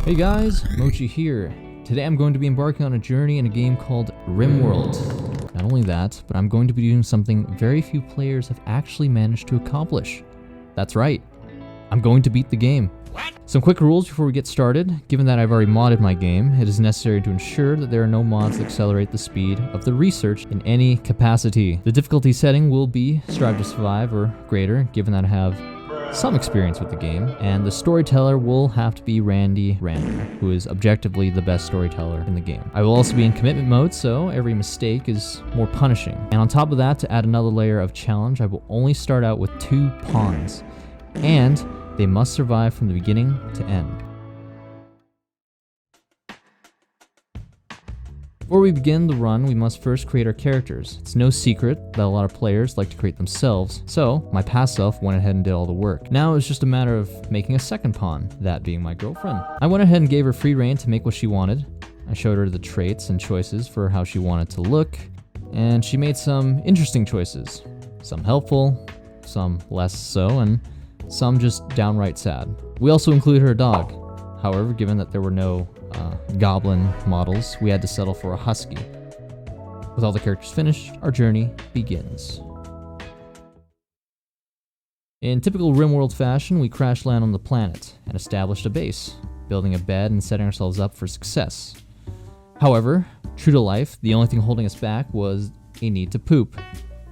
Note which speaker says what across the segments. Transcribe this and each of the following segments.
Speaker 1: Hey guys, Mochi here. Today I'm going to be embarking on a journey in a game called Rimworld. Not only that, but I'm going to be doing something very few players have actually managed to accomplish. That's right, I'm going to beat the game. Some quick rules before we get started. Given that I've already modded my game, it is necessary to ensure that there are no mods that accelerate the speed of the research in any capacity. The difficulty setting will be Strive to Survive or greater, given that I have some experience with the game, and the storyteller will have to be Randy Rander, who is objectively the best storyteller in the game. I will also be in commitment mode, so every mistake is more punishing. And on top of that, to add another layer of challenge, I will only start out with 2 pawns, and they must survive from the beginning to end. Before we begin the run, we must first create our characters. It's no secret that a lot of players like to create themselves, so my past self went ahead and did all the work. Now it's just a matter of making a second pawn, that being my girlfriend. I went ahead and gave her free reign to make what she wanted. I showed her the traits and choices for how she wanted to look, and she made some interesting choices. Some helpful, some less so, and some just downright sad. We also included her dog. However, given that there were no goblin models, we had to settle for a husky. With all the characters finished, our journey begins. In typical Rimworld fashion, we crash land on the planet and established a base, building a bed and setting ourselves up for success. However, true to life, the only thing holding us back was a need to poop.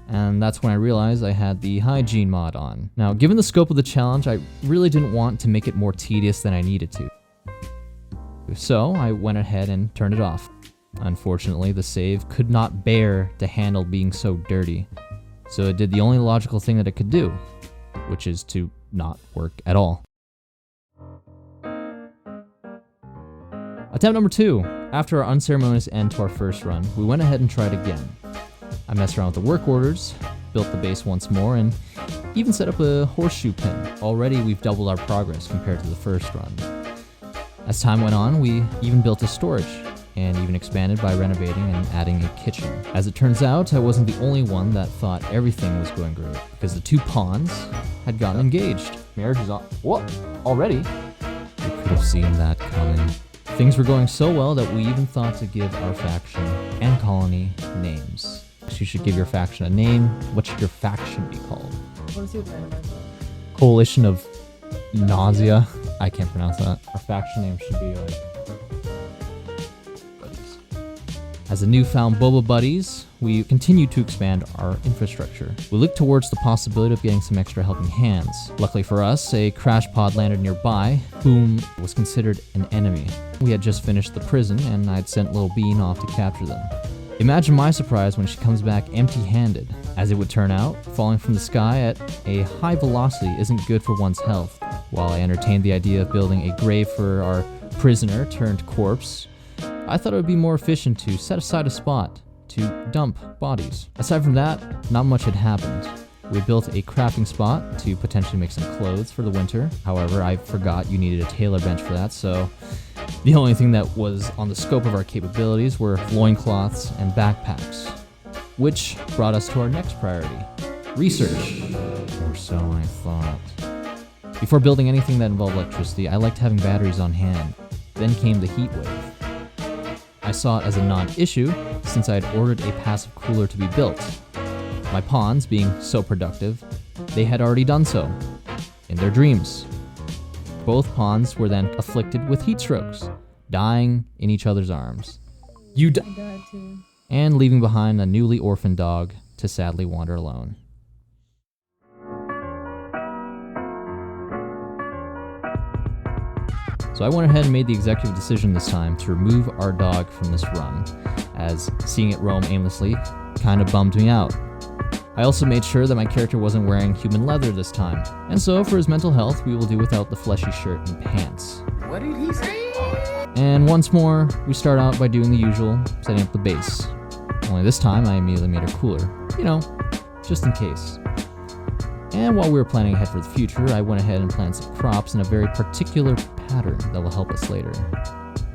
Speaker 1: And that's when I realized I had the hygiene mod on. Now, given the scope of the challenge, I really didn't want to make it more tedious than I needed to. So I went ahead and turned it off. Unfortunately, the save could not bear to handle being so dirty. So it did the only logical thing that it could do, which is to not work at all. Attempt number 2. After our unceremonious end to our first run, we went ahead and tried again. I messed around with the work orders, built the base once more, and even set up a horseshoe pin. Already we've doubled our progress compared to the first run. As time went on, we even built a storage, and even expanded by renovating and adding a kitchen. As it turns out, I wasn't the only one that thought everything was going great, because the 2 pawns had gotten engaged. Marriage is on. What? Already? We could have seen that coming. Things were going so well that we even thought to give our faction and colony names. You should give your faction a name. What should your faction be called?
Speaker 2: What is your name?
Speaker 1: Coalition of Nausea. I can't pronounce that. Our faction name should be like Buddies. As the newfound Boba Buddies, we continue to expand our infrastructure. We look towards the possibility of getting some extra helping hands. Luckily for us, a crash pod landed nearby, whom was considered an enemy. We had just finished the prison, and I'd sent Little Bean off to capture them. Imagine my surprise when she comes back empty-handed. As it would turn out, falling from the sky at a high velocity isn't good for one's health. While I entertained the idea of building a grave for our prisoner turned corpse, I thought it would be more efficient to set aside a spot to dump bodies. Aside from that, not much had happened. We built a crafting spot to potentially make some clothes for the winter. However, I forgot you needed a tailor bench for that, so the only thing that was on the scope of our capabilities were loincloths and backpacks. Which brought us to our next priority, research. Or so I thought. Before building anything that involved electricity, I liked having batteries on hand. Then came the heat wave. I saw it as a non-issue since I had ordered a passive cooler to be built. My pawns, being so productive, they had already done so, in their dreams. Both pawns were then afflicted with heat strokes, dying in each other's arms.
Speaker 2: I died too.
Speaker 1: And leaving behind a newly orphaned dog to sadly wander alone. So I went ahead and made the executive decision this time to remove our dog from this run, as seeing it roam aimlessly kind of bummed me out. I also made sure that my character wasn't wearing human leather this time, and so for his mental health, we will do without the fleshy shirt and pants.
Speaker 2: What did he say?
Speaker 1: And once more, we start out by doing the usual, setting up the base. Only this time, I immediately made her cooler. You know, just in case. And while we were planning ahead for the future, I went ahead and planted some crops in a very particular pattern that will help us later.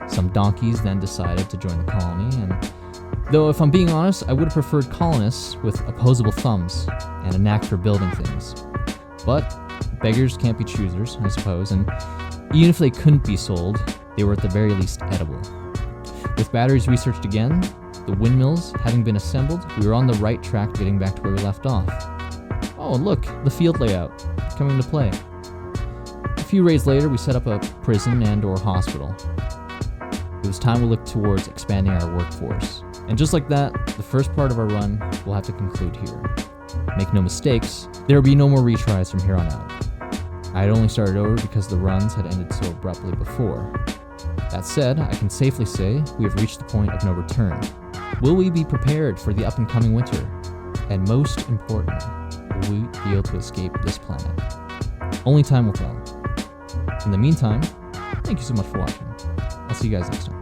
Speaker 1: Some donkeys then decided to join the colony, and though if I'm being honest, I would have preferred colonists with opposable thumbs and a knack for building things. But beggars can't be choosers, I suppose, and even if they couldn't be sold, they they were at the very least edible. With batteries researched again, the windmills having been assembled, we were on the right track getting back to where we left off. Oh, and look, the field layout coming into play. A few raids later, we set up a prison and/or hospital. It was time we looked towards expanding our workforce. And just like that, the first part of our run will have to conclude here. Make no mistakes, there will be no more retries from here on out. I had only started over because the runs had ended so abruptly before. That said, I can safely say we have reached the point of no return. Will we be prepared for the up-and-coming winter? And most important, will we be able to escape this planet? Only time will tell. In the meantime, thank you so much for watching. I'll see you guys next time.